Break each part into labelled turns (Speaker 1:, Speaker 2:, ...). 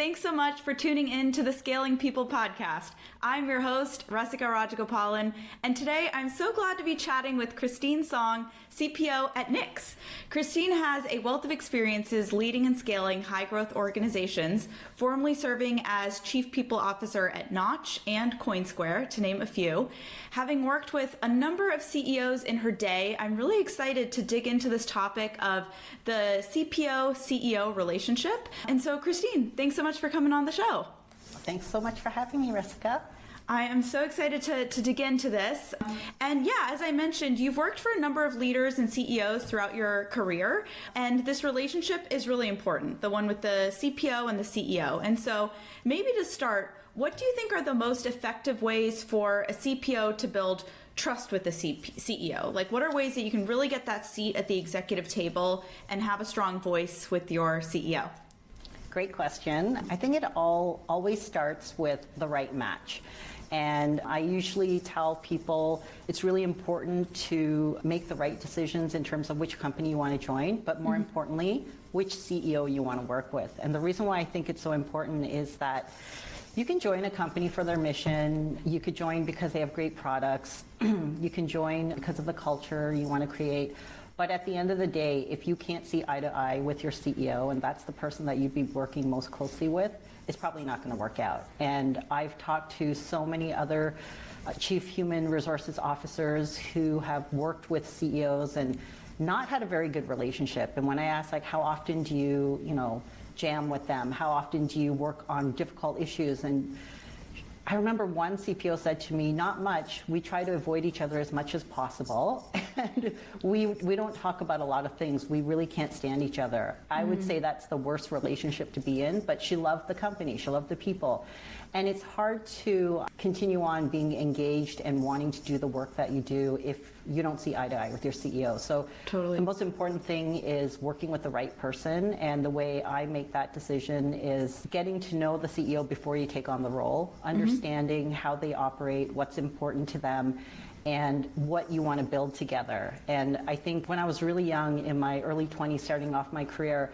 Speaker 1: Thanks so much for tuning in to the Scaling People podcast. I'm your host, Rasika Rajagopalan, and today I'm so glad to be chatting with Christine Song, CPO at Knix. Christine has a wealth of experiences leading and scaling high-growth organizations, formerly serving as Chief People Officer at Notch and Coinsquare, to name a few. Having worked with a number of CEOs in her day, I'm really excited to dig into this topic of the CPO-CEO relationship. And so, Christine, thanks so much for coming on the show.
Speaker 2: Thanks so much for having me, Rasika.
Speaker 1: I am so excited to dig into this. And yeah, as I mentioned, you've worked for a number of leaders and CEOs throughout your career, and this relationship is really important, the one with the CPO and the CEO. And so maybe to start, what do you think are the most effective ways for a CPO to build trust with the CEO? Like, what are ways that you can really get that seat at the executive table and have a strong voice with your CEO?
Speaker 2: Great question. I think it always starts with the right match. And I usually tell people it's really important to make the right decisions in terms of which company you want to join, but more importantly, which CEO you want to work with. And the reason why I think it's so important is that you can join a company for their mission. You could join because they have great products. You can join because of the culture you want to create. But at the end of the day, if you can't see eye to eye with your CEO, and that's the person that you'd be working most closely with, it's probably not going to work out. And I've talked to so many other chief human resources officers who have worked with CEOs and not had a very good relationship. And when I ask, like, how often do you jam with them? How often do you work on difficult issues? And I remember one CPO said to me, not much. We try to avoid each other as much as possible. And we don't talk about a lot of things. We really can't stand each other. I would say that's the worst relationship to be in, but she loved the company. She loved the people. And it's hard to continue on being engaged and wanting to do the work that you do if you don't see eye to eye with your CEO. So
Speaker 1: totally.
Speaker 2: The most important thing is working with the right person. And the way I make that decision is getting to know the CEO before you take on the role, understanding how they operate, what's important to them, and what you want to build together. And I think when I was really young, in my early 20s, starting off my career,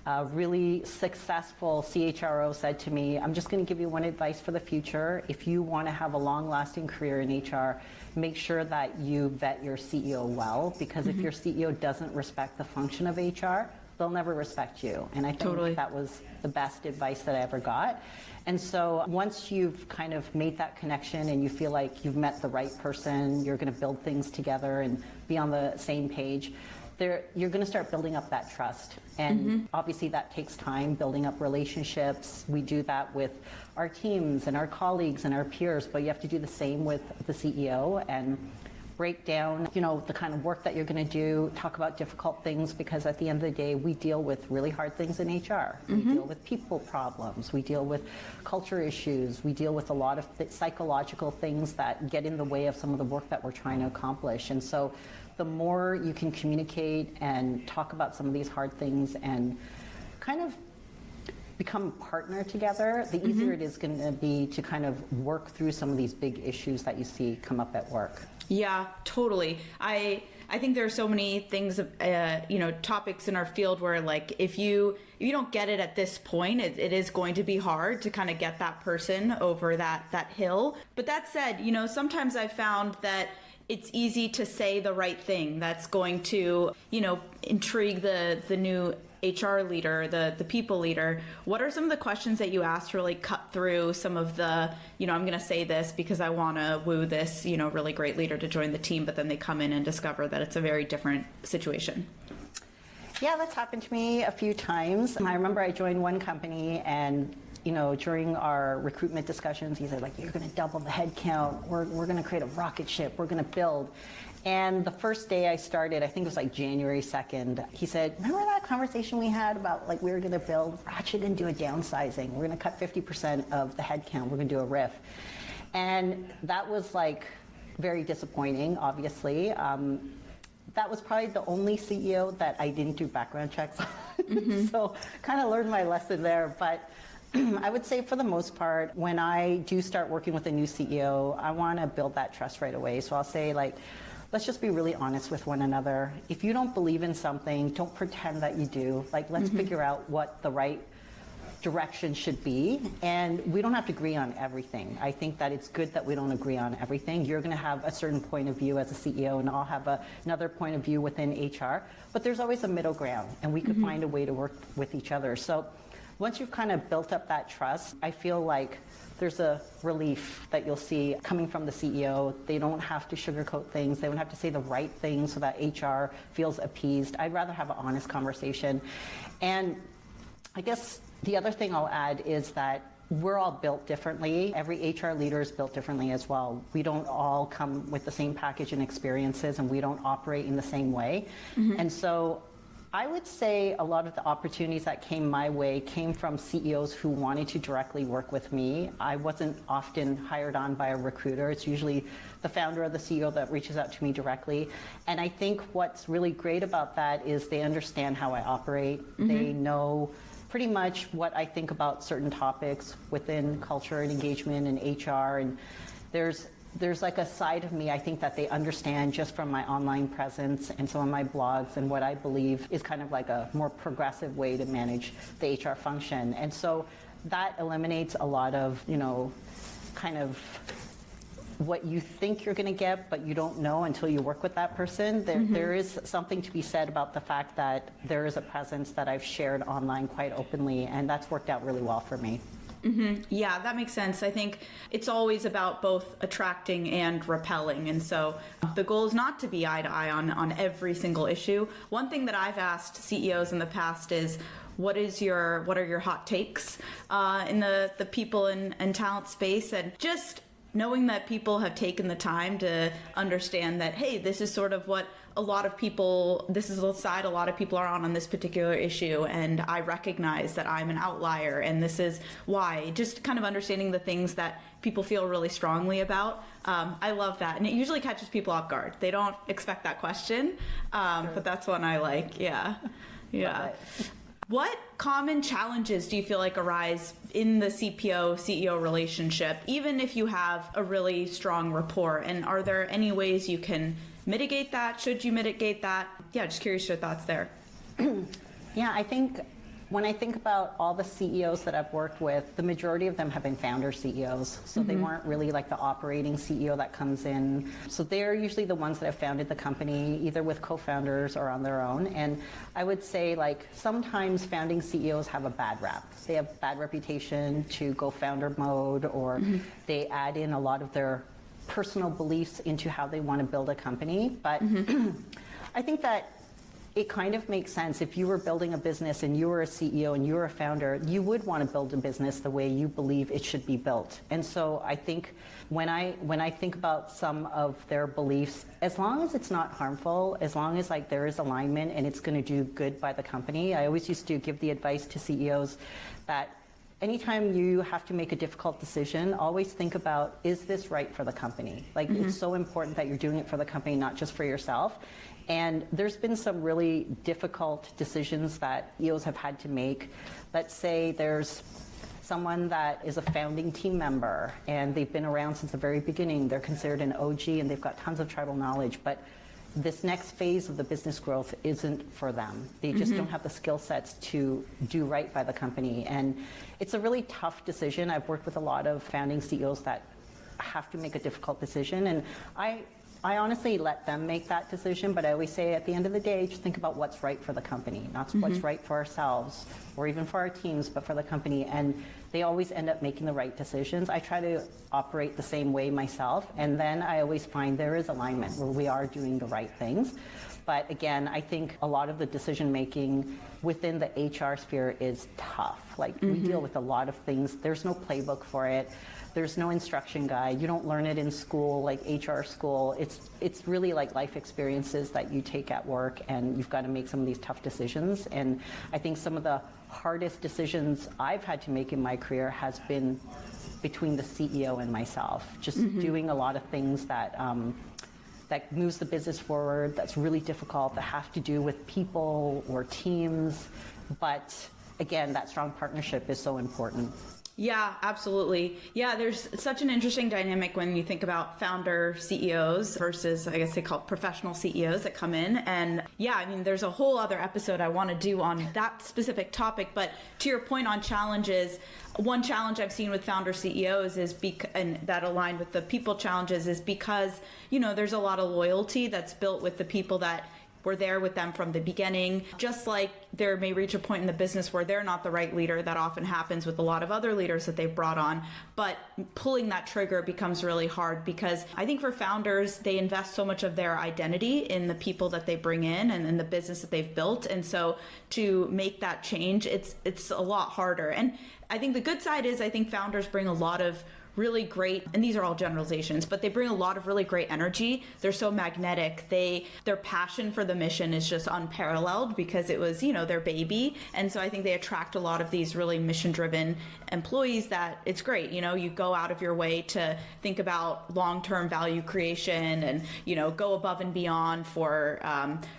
Speaker 2: a really successful CHRO said to me, I'm just going to give you one advice for the future. If you want to have a long-lasting career in HR, make sure that you vet your CEO well, because if your CEO doesn't respect the function of HR, they'll never respect you. And I think that was the best advice that I ever got. And so once you've kind of made that connection and you feel like you've met the right person, you're going to build things together and be on the same page, you're going to start building up that trust. And obviously that takes time, building up relationships. We do that with our teams and our colleagues and our peers, but you have to do the same with the CEO and break down, the kind of work that you're going to do, talk about difficult things, because at the end of the day, we deal with really hard things in HR. We deal with people problems. We deal with culture issues. We deal with a lot of psychological things that get in the way of some of the work that we're trying to accomplish. And so the more you can communicate and talk about some of these hard things and kind of become a partner together, the easier it is going to be to kind of work through some of these big issues that you see come up at work.
Speaker 1: Yeah, totally. I think there are so many things, topics in our field where, like, if you don't get it at this point, it is going to be hard to kind of get that person over that hill. But that said, sometimes I've found that it's easy to say the right thing that's going to, intrigue the new HR leader, the people leader. What are some of the questions that you ask to really cut through some of the, I'm going to say this because I want to woo this, really great leader to join the team, but then they come in and discover that it's a very different situation?
Speaker 2: Yeah, that's happened to me a few times. I remember I joined one company and during our recruitment discussions, he said, like, you're going to double the head count. We're going to create a rocket ship. We're going to build. And the first day I started, I think it was like January 2nd, he said, remember that conversation we had about, like, we were going to build? We're actually going to do a downsizing. We're going to cut 50% of the head count. We're going to do a RIF. And that was, like, very disappointing, obviously. That was probably the only CEO that I didn't do background checks on. So kind of learned my lesson there. But I would say for the most part, when I do start working with a new CEO, I want to build that trust right away. So I'll say, like, let's just be really honest with one another. If you don't believe in something, don't pretend that you do. Like, let's figure out what the right direction should be, and we don't have to agree on everything. I think that it's good that we don't agree on everything. You're going to have a certain point of view as a CEO, and I'll have another point of view within HR, but there's always a middle ground, and we could find a way to work with each other. So once you've kind of built up that trust, I feel like there's a relief that you'll see coming from the CEO. They don't have to sugarcoat things. They don't have to say the right things so that HR feels appeased. I'd rather have an honest conversation. And I guess the other thing I'll add is that we're all built differently. Every HR leader is built differently as well. We don't all come with the same package and experiences, and we don't operate in the same way. And so I would say a lot of the opportunities that came my way came from CEOs who wanted to directly work with me. I wasn't often hired on by a recruiter. It's usually the founder or the CEO that reaches out to me directly. And I think what's really great about that is they understand how I operate. They know pretty much what I think about certain topics within culture and engagement and HR. And there's like a side of me, I think, that they understand just from my online presence and some of my blogs and what I believe is kind of like a more progressive way to manage the HR function. And so that eliminates a lot of, kind of what you think you're going to get, but you don't know until you work with that person. There is something to be said about the fact that there is a presence that I've shared online quite openly, and that's worked out really well for me.
Speaker 1: Yeah, that makes sense. I think it's always about both attracting and repelling. And so the goal is not to be eye to eye on every single issue. One thing that I've asked CEOs in the past is, what are your hot takes in the people and talent space? And just knowing that people have taken the time to understand that, hey, this is sort of what this is the side a lot of people are on this particular issue, and I recognize that I'm an outlier, and this is why. Just kind of understanding the things that people feel really strongly about. I love that, and it usually catches people off guard. They don't expect that question, but that's one I like. Yeah. What common challenges do you feel like arise in the CPO-CEO relationship, even if you have a really strong rapport? And are there any ways you can mitigate that? Should you mitigate that? Yeah, just curious your thoughts there.
Speaker 2: Yeah, I think when I think about all the CEOs that I've worked with, the majority of them have been founder CEOs. So they weren't really like the operating CEO that comes in. So they're usually the ones that have founded the company, either with co-founders or on their own. And I would say, like, sometimes founding CEOs have a bad rap. They have bad reputation to go founder mode, or they add in a lot of their personal beliefs into how they want to build a company. But I think that it kind of makes sense. If you were building a business and you were a CEO and you were a founder, you would want to build a business the way you believe it should be built. And so I think when I think about some of their beliefs, as long as it's not harmful, as long as like there is alignment and it's going to do good by the company, I always used to give the advice to CEOs that anytime you have to make a difficult decision, always think about, is this right for the company? Like, it's so important that you're doing it for the company, not just for yourself. And there's been some really difficult decisions that CEOs have had to make. Let's say there's someone that is a founding team member and they've been around since the very beginning. They're considered an OG and they've got tons of tribal knowledge, but this next phase of the business growth isn't for them. They just don't have the skill sets to do right by the company. And it's a really tough decision. I've worked with a lot of founding CEOs that have to make a difficult decision, and I honestly let them make that decision, but I always say at the end of the day, just think about what's right for the company, not what's right for ourselves or even for our teams, but for the company. And they always end up making the right decisions. I try to operate the same way myself, and then I always find there is alignment where we are doing the right things. But again, I think a lot of the decision making within the HR sphere is tough. Like, we deal with a lot of things. There's no playbook for it. There's no instruction guide. You don't learn it in school, like HR school. It's really like life experiences that you take at work, and you've got to make some of these tough decisions. And I think some of the hardest decisions I've had to make in my career has been between the CEO and myself. Just doing a lot of things that that moves the business forward, that's really difficult, that have to do with people or teams. But again, that strong partnership is so important.
Speaker 1: Yeah, absolutely. Yeah, there's such an interesting dynamic when you think about founder CEOs versus, I guess they call it professional CEOs that come in. And yeah, I mean, there's a whole other episode I want to do on that specific topic. But to your point on challenges, one challenge I've seen with founder CEOs is and that aligned with the people challenges is because, there's a lot of loyalty that's built with the people that were there with them from the beginning. Just like there may reach a point in the business where they're not the right leader, that often happens with a lot of other leaders that they've brought on. But pulling that trigger becomes really hard because I think for founders, they invest so much of their identity in the people that they bring in and in the business that they've built. And so to make that change, it's a lot harder. And I think the good side is I think founders bring a lot of really great, and these are all generalizations, but they bring a lot of really great energy. They're so magnetic. Their passion for the mission is just unparalleled because it was, their baby. And so I think they attract a lot of these really mission-driven employees that it's great. You go out of your way to think about long-term value creation and, go above and beyond for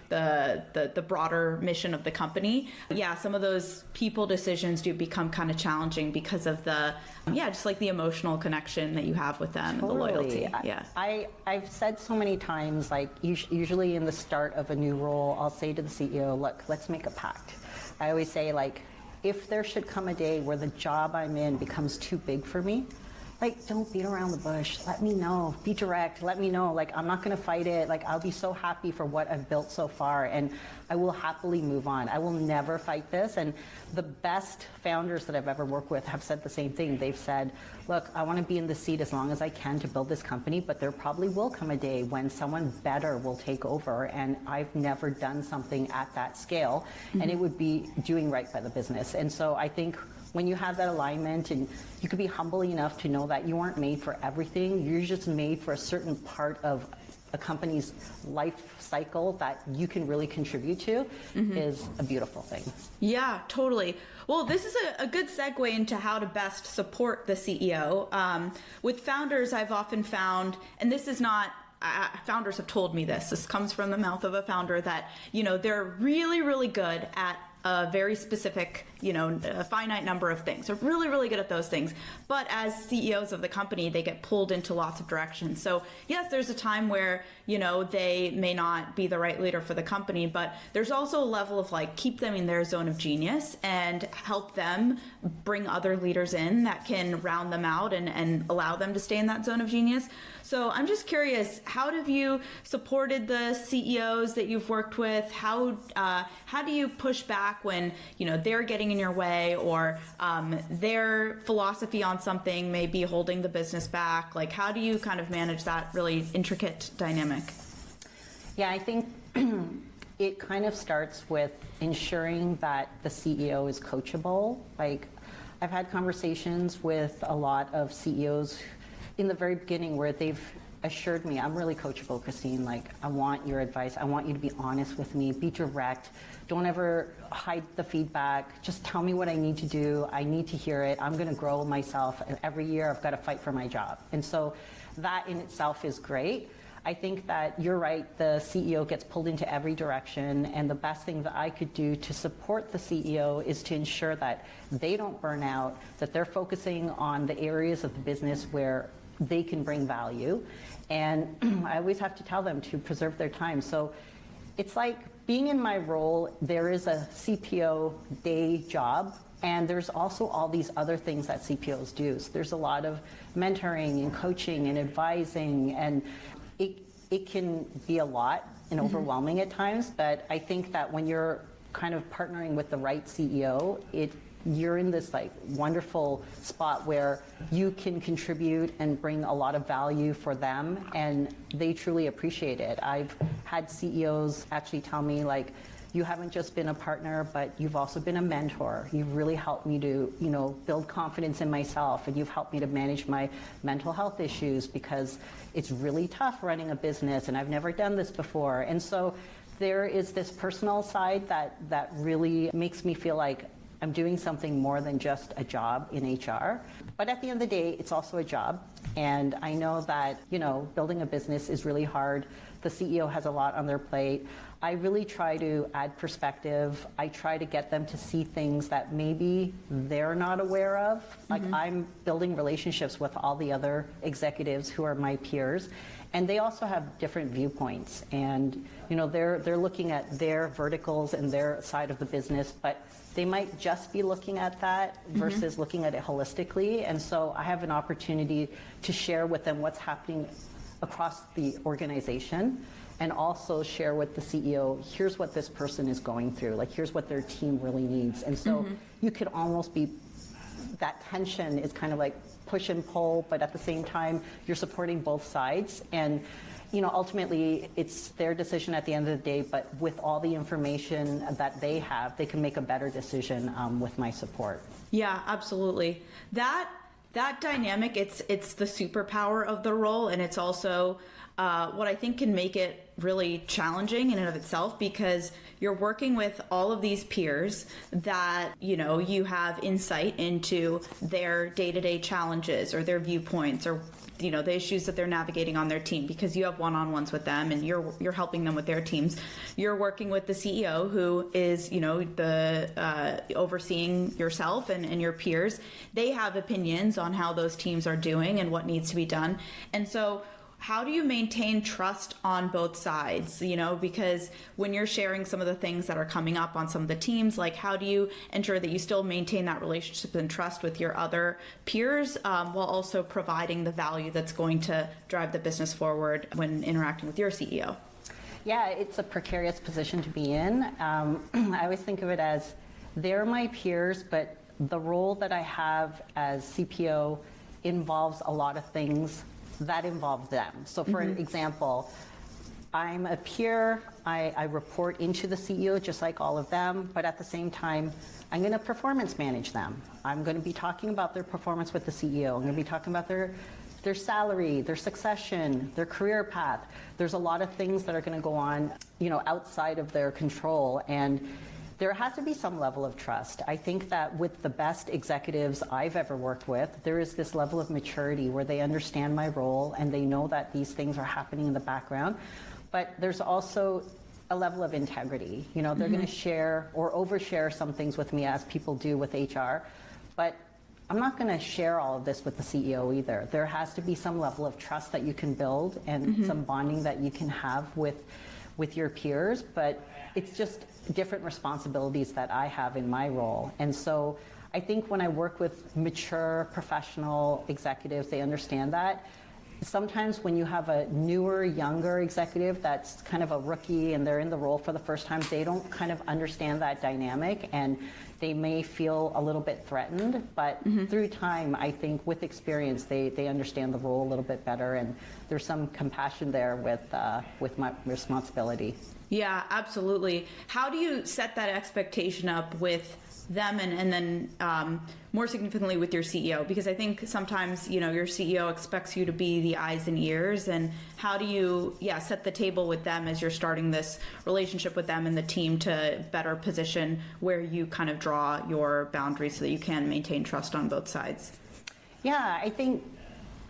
Speaker 1: the broader mission of the company. Yeah, some of those people decisions do become kind of challenging because of just like the emotional connection that you have with them.
Speaker 2: Totally.
Speaker 1: And the loyalty. Yeah.
Speaker 2: I've said so many times, like usually in the start of a new role, I'll say to the CEO, look, let's make a pact. I always say, like, if there should come a day where the job I'm in becomes too big for me, like, don't beat around the bush. Let me know. Be direct. Let me know. Like, I'm not going to fight it. Like, I'll be so happy for what I've built so far, and I will happily move on. I will never fight this. And the best founders that I've ever worked with have said the same thing. They've said, look, I want to be in the seat as long as I can to build this company, but there probably will come a day when someone better will take over, and I've never done something at that scale, and it would be doing right by the business. And so I think when you have that alignment, and you could be humble enough to know that you aren't made for everything, you're just made for a certain part of a company's life cycle that you can really contribute to, is a beautiful thing.
Speaker 1: Yeah, totally. Well, this is a good segue into how to best support the CEO. With founders, I've often found, and this is not, founders have told me this comes from the mouth of a founder, that, they're really, really good at a very specific, a finite number of things. They're really, really good at those things. But as CEOs of the company, they get pulled into lots of directions. So yes, there's a time where, they may not be the right leader for the company, but there's also a level of like, keep them in their zone of genius and help them bring other leaders in that can round them out and allow them to stay in that zone of genius. So I'm just curious, how have you supported the CEOs that you've worked with? How do you push back when, they're getting in your way, or their philosophy on something may be holding the business back? Like, how do you kind of manage that really intricate dynamic?
Speaker 2: Yeah, I think it kind of starts with ensuring that the CEO is coachable. Like, I've had conversations with a lot of CEOs in the very beginning where they've assured me, I'm really coachable, Christine. Like, I want your advice. I want you to be honest with me. Be direct. Don't ever hide the feedback. Just tell me what I need to do. I need to hear it. I'm going to grow myself. And every year I've got to fight for my job. And so that in itself is great. I think that you're right. The CEO gets pulled into every direction. And the best thing that I could do to support the CEO is to ensure that they don't burn out, that they're focusing on the areas of the business where they can bring value. And I always have to tell them to preserve their time. So it's like being in my role, there is a CPO day job, and there's also all these other things that CPOs do. So there's a lot of mentoring and coaching and advising, and it can be a lot and overwhelming at times. But I think that when you're kind of partnering with the right CEO, you're in this like wonderful spot where you can contribute and bring a lot of value for them, and they truly appreciate it. I've had CEOs actually tell me, like, you haven't just been a partner, but you've also been a mentor. You've really helped me to, build confidence in myself, and you've helped me to manage my mental health issues, because it's really tough running a business and I've never done this before. And so there is this personal side that really makes me feel like I'm doing something more than just a job in HR. But at the end of the day, it's also a job. And I know that, building a business is really hard. the CEO has a lot on their plate. I really try to add perspective. I try to get them to see things that maybe they're not aware of. Like I'm building relationships with all the other executives who are my peers, and they also have different viewpoints. And they're looking at their verticals and their side of the business, but they might just be looking at that versus looking at it holistically. And so I have an opportunity to share with them what's happening across the organization, and also share with the CEO, here's what this person is going through, like here's what their team really needs. And so you could almost be, that tension is kind of like push and pull, but at the same time, you're supporting both sides. And ultimately, it's their decision at the end of the day, but with all the information that they have, they can make a better decision with my support.
Speaker 1: Yeah, absolutely. That dynamic, it's the superpower of the role, and it's also what I think can make it really challenging in and of itself, because you're working with all of these peers that you have insight into their day-to-day challenges or their viewpoints or the issues that they're navigating on their team, because you have one-on-ones with them and you're helping them with their teams. You're working with the CEO, who is the overseeing yourself and your peers. They have opinions on how those teams are doing and what needs to be done. And so how do you maintain trust on both sides? Because when you're sharing some of the things that are coming up on some of the teams, like how do you ensure that you still maintain that relationship and trust with your other peers while also providing the value that's going to drive the business forward when interacting with your CEO?
Speaker 2: Yeah, it's a precarious position to be in. I always think of it as they're my peers, but the role that I have as CPO involves a lot of things that involve them. So for an example, I'm a peer, I report into the CEO just like all of them, but at the same time, I'm going to performance manage them. I'm going to be talking about their performance with the CEO. I'm going to be talking about their salary, their succession, their career path. There's a lot of things that are going to go on, outside of their control, and there has to be some level of trust. I think that with the best executives I've ever worked with, there is this level of maturity where they understand my role and they know that these things are happening in the background. But there's also a level of integrity. They're going to share or overshare some things with me, as people do with HR. But I'm not going to share all of this with the CEO either. There has to be some level of trust that you can build and some bonding that you can have with your peers. But it's just different responsibilities that I have in my role. And so I think when I work with mature professional executives, they understand that. Sometimes when you have a newer, younger executive that's kind of a rookie and they're in the role for the first time, they don't kind of understand that dynamic and they may feel a little bit threatened. But through time, I think with experience, they understand the role a little bit better, and there's some compassion there with my responsibility.
Speaker 1: Yeah, absolutely. How do you set that expectation up with them and then more significantly with your CEO? Because I think sometimes, your CEO expects you to be the eyes and ears, and how do you set the table with them as you're starting this relationship with them and the team to better position where you kind of draw your boundaries so that you can maintain trust on both sides? Yeah,
Speaker 2: I think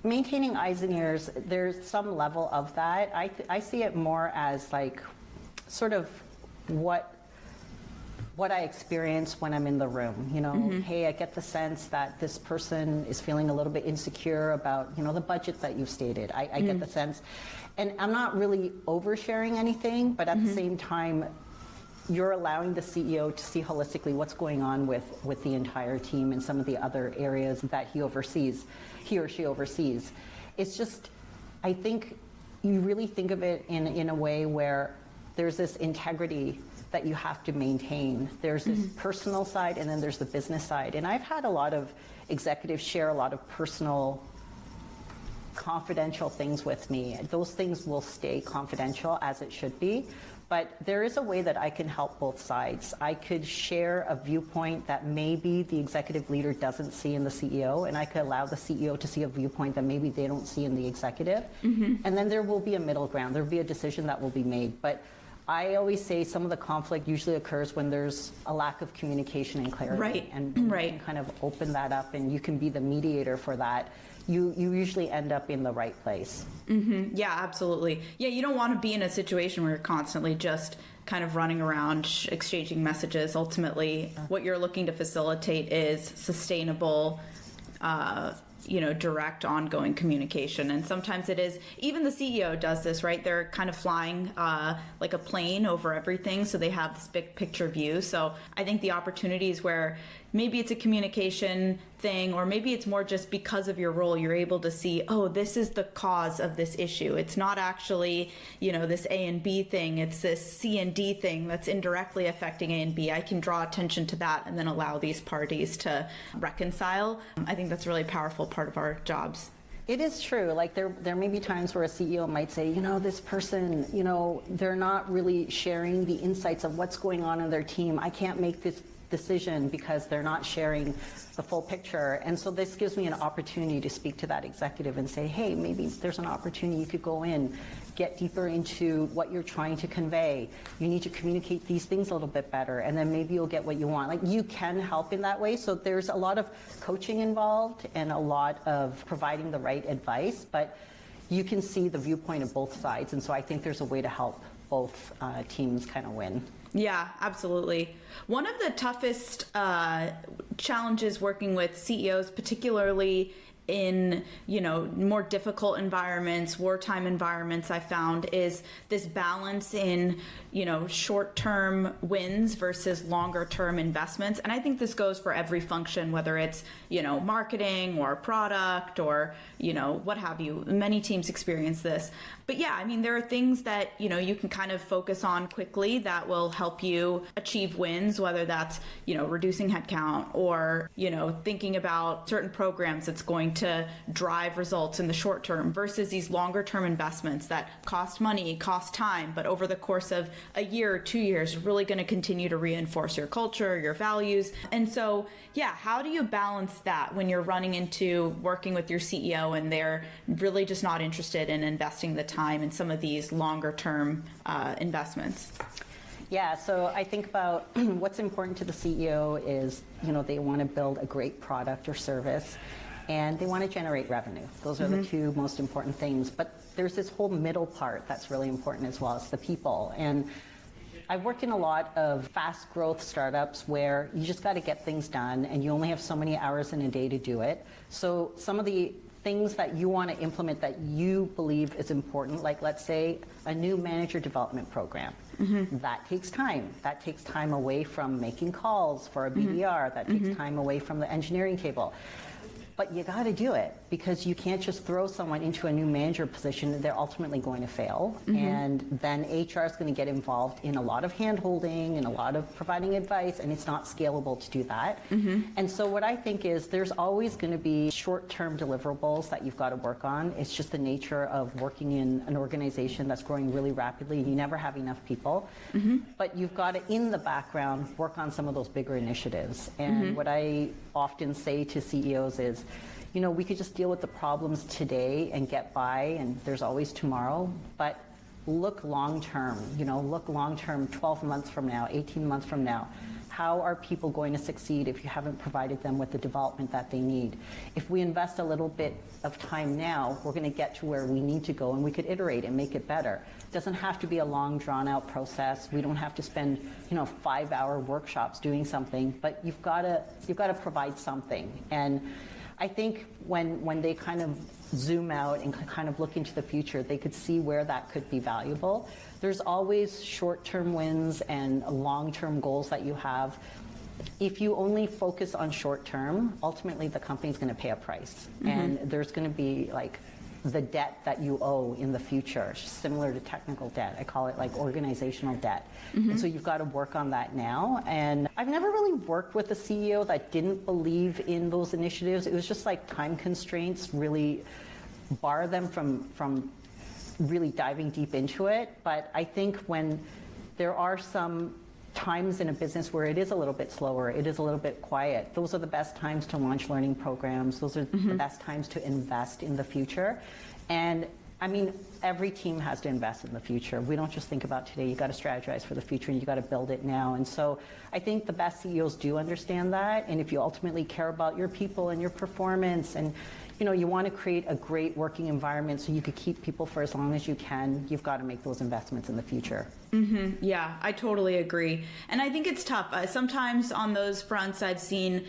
Speaker 2: maintaining eyes and ears, there's some level of that. I see it more as like sort of what I experience when I'm in the room. Hey, I get the sense that this person is feeling a little bit insecure about, the budget that you've stated. I get the sense, and I'm not really oversharing anything, but at the same time, you're allowing the CEO to see holistically what's going on with the entire team and some of the other areas that he or she oversees. It's just, I think you really think of it in a way where there's this integrity that you have to maintain. There's this personal side and then there's the business side. And I've had a lot of executives share a lot of personal, confidential things with me. Those things will stay confidential, as it should be. But there is a way that I can help both sides. I could share a viewpoint that maybe the executive leader doesn't see in the CEO, and I could allow the CEO to see a viewpoint that maybe they don't see in the executive. And then there will be a middle ground. There will be a decision that will be made. But I always say some of the conflict usually occurs when there's a lack of communication and clarity.
Speaker 1: Right.
Speaker 2: And you can kind of open that up and you can be the mediator for that. You usually end up in the right place.
Speaker 1: Mm-hmm. Yeah, absolutely. Yeah, you don't want to be in a situation where you're constantly just kind of running around exchanging messages. Ultimately, what you're looking to facilitate is sustainable, direct, ongoing communication. And sometimes it is, even the CEO does this, right? They're kind of flying like a plane over everything, so they have this big picture view. So I think the opportunities where maybe it's a communication thing, or maybe it's more just because of your role, you're able to see, oh, this is the cause of this issue. It's not actually, this A and B thing. It's this C and D thing that's indirectly affecting A and B. I can draw attention to that and then allow these parties to reconcile. I think that's a really powerful part of our jobs.
Speaker 2: It is true. Like there may be times where a CEO might say, this person, they're not really sharing the insights of what's going on in their team. I can't make this decision because they're not sharing the full picture. And so this gives me an opportunity to speak to that executive and say, hey, maybe there's an opportunity you could go in, get deeper into what you're trying to convey. You need to communicate these things a little bit better, and then maybe you'll get what you want. Like, you can help in that way. So there's a lot of coaching involved and a lot of providing the right advice, but you can see the viewpoint of both sides. And so I think there's a way to help both teams kind of win.
Speaker 1: Yeah, absolutely. One of the toughest challenges working with CEOs, particularly in more difficult environments, wartime environments, I found, is this balance in short-term wins versus longer-term investments. And I think this goes for every function, whether it's marketing or product or what have you. Many teams experience this. But yeah, I mean, there are things that you can kind of focus on quickly that will help you achieve wins, whether that's reducing headcount or thinking about certain programs that's going to drive results in the short term, versus these longer term investments that cost money, cost time, but over the course of a year or 2 years, really going to continue to reinforce your culture, your values. And so, yeah, how do you balance that when you're running into working with your CEO and they're really just not interested in investing the time in some of these longer term investments?
Speaker 2: Yeah, so I think about what's important to the CEO is, they want to build a great product or service, and they want to generate revenue. Those are the two most important things. But there's this whole middle part that's really important as well. It's the people. And I've worked in a lot of fast growth startups where you just got to get things done and you only have so many hours in a day to do it. So some of the things that you want to implement that you believe is important, like let's say a new manager development program, that takes time. That takes time away from making calls for a BDR. That takes time away from the engineering table. But you got to do it, because you can't just throw someone into a new manager position. They're ultimately going to fail. And then HR is going to get involved in a lot of hand-holding and a lot of providing advice, and it's not scalable to do that. And so what I think is there's always going to be short-term deliverables that you've got to work on. It's just the nature of working in an organization that's growing really rapidly. You never have enough people. But you've got to, in the background, work on some of those bigger initiatives. And what I often say to CEOs is, we could just deal with the problems today and get by, and there's always tomorrow, but look long term, look long term, 12 months from now, 18 months from now. How are people going to succeed if you haven't provided them with the development that they need? If we invest a little bit of time now, we're going to get to where we need to go, and we could iterate and make it better. It doesn't have to be a long, drawn-out process. We don't have to spend, 5-hour workshops doing something, but you've got to provide something. And I think when they kind of zoom out and kind of look into the future, they could see where that could be valuable. There's always short-term wins and long-term goals that you have. If you only focus on short-term, ultimately the company's going to pay a price. And there's going to be like the debt that you owe in the future, similar to technical debt. I call it like organizational debt. And so you've got to work on that now. And I've never really worked with a CEO that didn't believe in those initiatives. It was just like time constraints really bar them from really diving deep into it. But I think when there are some times in a business where it is a little bit slower, it is a little bit quiet, those are the best times to launch learning programs. Those are the best times to invest in the future. And I mean, every team has to invest in the future. We don't just think about today. You got to strategize for the future, and you got to build it now. And so I think the best CEOs do understand that. And if you ultimately care about your people and your performance, and you want to create a great working environment so you could keep people for as long as you can, you've got to make those investments in the future.
Speaker 1: Mm-hmm. Yeah, I totally agree. And I think it's tough. Sometimes on those fronts, I've seen,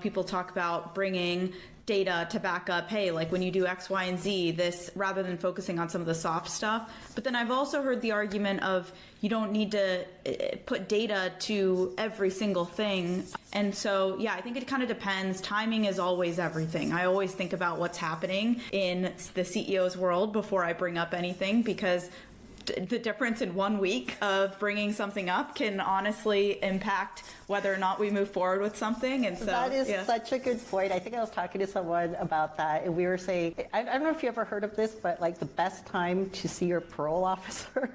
Speaker 1: people talk about bringing data to back up, hey, like when you do X, Y, and Z, this, rather than focusing on some of the soft stuff. But then I've also heard the argument of you don't need to put data to every single thing. And so, yeah, I think it kind of depends. Timing is always everything. I always think about what's happening in the CEO's world before I bring up anything, because the difference in 1 week of bringing something up can honestly impact whether or not we move forward with something. And so
Speaker 2: that is such a good point. I think I was talking to someone about that, and we were saying, I don't know if you ever heard of this, but like the best time to see your parole officer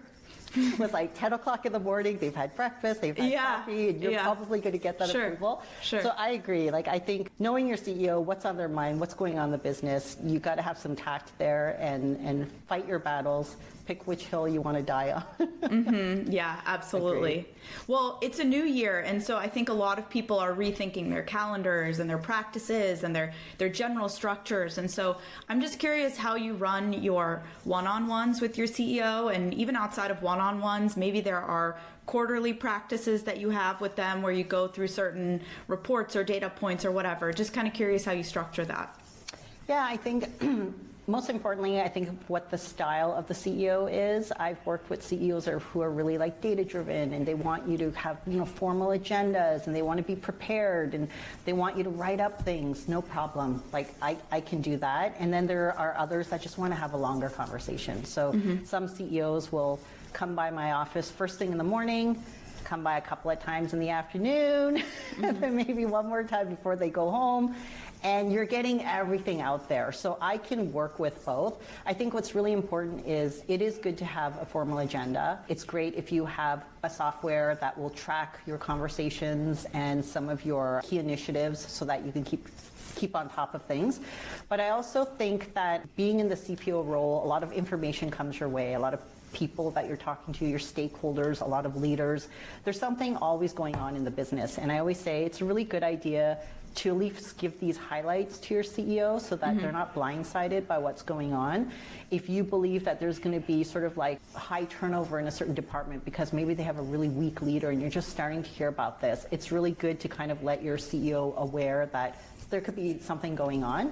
Speaker 2: was like 10 o'clock in the morning. They've had breakfast, they've had coffee, and you're probably going to get that approval.
Speaker 1: Sure.
Speaker 2: So I agree. Like, I think knowing your CEO, what's on their mind, what's going on in the business, you got to have some tact there and fight your battles. Pick which hill you want to die on.
Speaker 1: Mm-hmm. Yeah, absolutely.
Speaker 2: Agreed.
Speaker 1: Well, it's a new year, and so I think a lot of people are rethinking their calendars and their practices and their general structures. And so I'm just curious how you run your one-on-ones with your CEO, and even outside of one-on-ones, maybe there are quarterly practices that you have with them where you go through certain reports or data points or whatever. Just kind of curious how you structure that.
Speaker 2: Yeah, I think most importantly, I think what the style of the CEO is. I've worked with CEOs who are really like data driven, and they want you to have formal agendas, and they want to be prepared, and they want you to write up things. No problem. Like I can do that. And then there are others that just want to have a longer conversation. So some CEOs will come by my office first thing in the morning, come by a couple of times in the afternoon, and then maybe one more time before they go home. And you're getting everything out there. So I can work with both. I think what's really important is it is good to have a formal agenda. It's great if you have a software that will track your conversations and some of your key initiatives so that you can keep on top of things. But I also think that being in the CPO role, a lot of information comes your way, a lot of people that you're talking to, your stakeholders, a lot of leaders. There's something always going on in the business. And I always say it's a really good idea to at least give these highlights to your CEO so that they're not blindsided by what's going on. If you believe that there's going to be sort of like high turnover in a certain department because maybe they have a really weak leader and you're just starting to hear about this, it's really good to kind of let your CEO aware that there could be something going on.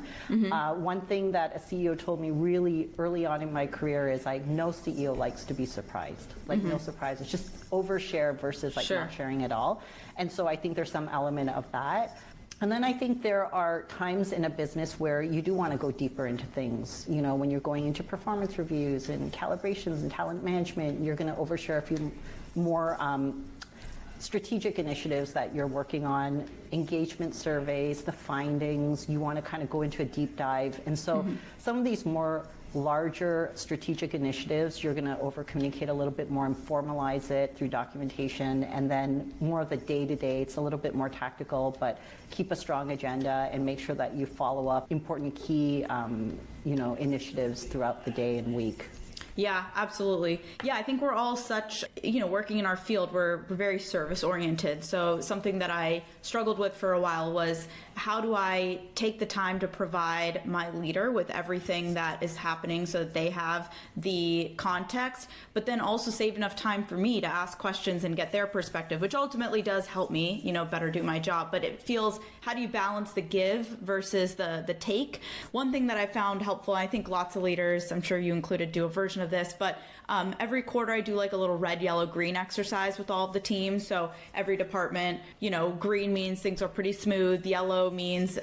Speaker 2: One thing that a CEO told me really early on in my career is like no CEO likes to be surprised. Like no surprises, just overshare versus like not sharing at all. And so I think there's some element of that. And then I think there are times in a business where you do want to go deeper into things. When you're going into performance reviews and calibrations and talent management, you're going to overshare a few more strategic initiatives that you're working on, engagement surveys, the findings. You want to kind of go into a deep dive. And so some of these more larger strategic initiatives, you're going to over-communicate a little bit more and formalize it through documentation. And then more of the day-to-day, it's a little bit more tactical, but keep a strong agenda and make sure that you follow up important key initiatives throughout the day and week.
Speaker 1: Yeah, absolutely. Yeah, I think we're all such, working in our field, we're very service oriented. So something that I struggled with for a while was how do I take the time to provide my leader with everything that is happening so that they have the context, but then also save enough time for me to ask questions and get their perspective, which ultimately does help me, better do my job. But it feels, how do you balance the give versus the take? One thing that I found helpful, I think lots of leaders, I'm sure you included, do a version of this, but every quarter I do like a little red, yellow, green exercise with all of the teams. So every department, green means things are pretty smooth. Yellow means,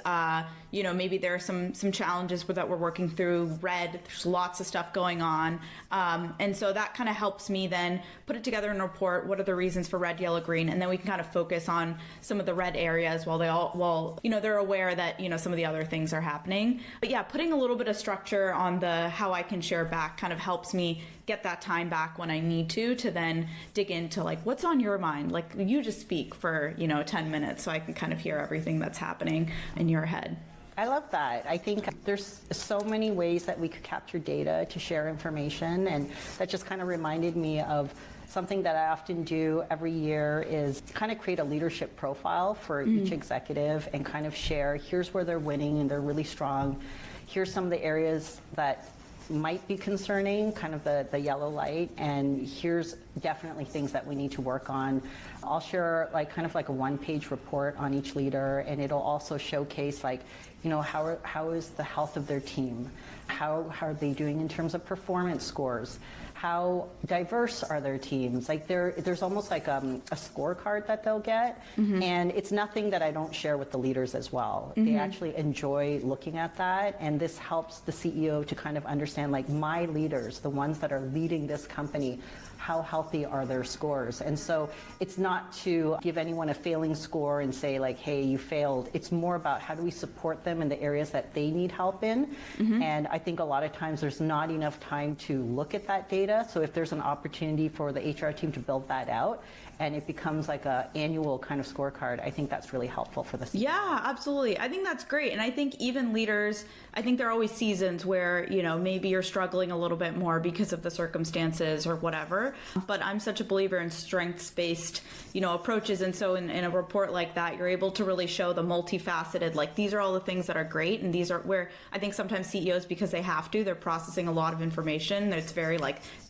Speaker 1: maybe there are some challenges that we're working through. Red, there's lots of stuff going on. And so that kind of helps me then put it together in a report. What are the reasons for red, yellow, green? And then we can kind of focus on some of the red areas while they're aware that, some of the other things are happening. But yeah, putting a little bit of structure on how I can share back kind of helps me get that time back when I need to then dig into like, what's on your mind? Like you just speak for, 10 minutes so I can kind of hear everything that's happening in your head.
Speaker 2: I love that. I think there's so many ways that we could capture data to share information, and that just kind of reminded me of something that I often do every year is kind of create a leadership profile for each executive and kind of share, here's where they're winning and they're really strong. Here's some of the areas that might be concerning, kind of the yellow light, and here's definitely things that we need to work on. I'll share kind of like a one-page report on each leader, and it'll also showcase how is the health of their team? How are they doing in terms of performance scores? How diverse are their teams? There's almost like a scorecard that they'll get, and it's nothing that I don't share with the leaders as well. They actually enjoy looking at that, and this helps the CEO to kind of understand, my leaders, the ones that are leading this company, how healthy are their scores? And so it's not to give anyone a failing score and say hey, you failed. It's more about how do we support them in the areas that they need help in. And I think a lot of times there's not enough time to look at that data. So if there's an opportunity for the HR team to build that out, and it becomes like a annual kind of scorecard, I think that's really helpful for the CEO.
Speaker 1: Yeah, absolutely. I think that's great. And I think even leaders, I think there are always seasons where, maybe you're struggling a little bit more because of the circumstances or whatever. But I'm such a believer in strengths-based, approaches. And so in a report like that, you're able to really show the multifaceted, these are all the things that are great. And these are where I think sometimes CEOs, because they have to, they're processing a lot of information. It's very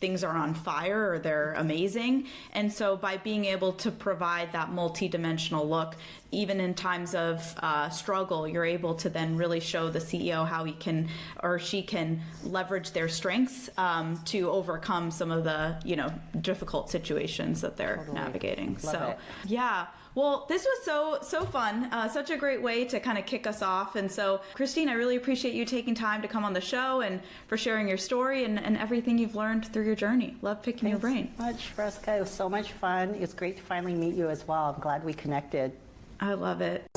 Speaker 1: things are on fire or they're amazing. And so by being able to provide that multi-dimensional look, even in times of struggle, you're able to then really show the CEO how he can or she can leverage their strengths to overcome some of the difficult situations that they're navigating.
Speaker 2: Love it.
Speaker 1: Yeah. Well, this was so fun. Such a great way to kind of kick us off. And so, Christine, I really appreciate you taking time to come on the show and for sharing your story and everything you've learned through your journey. Love picking your brain.
Speaker 2: Thanks so much, Rasika. It was so much fun. It's great to finally meet you as well. I'm glad we connected.
Speaker 1: I love it.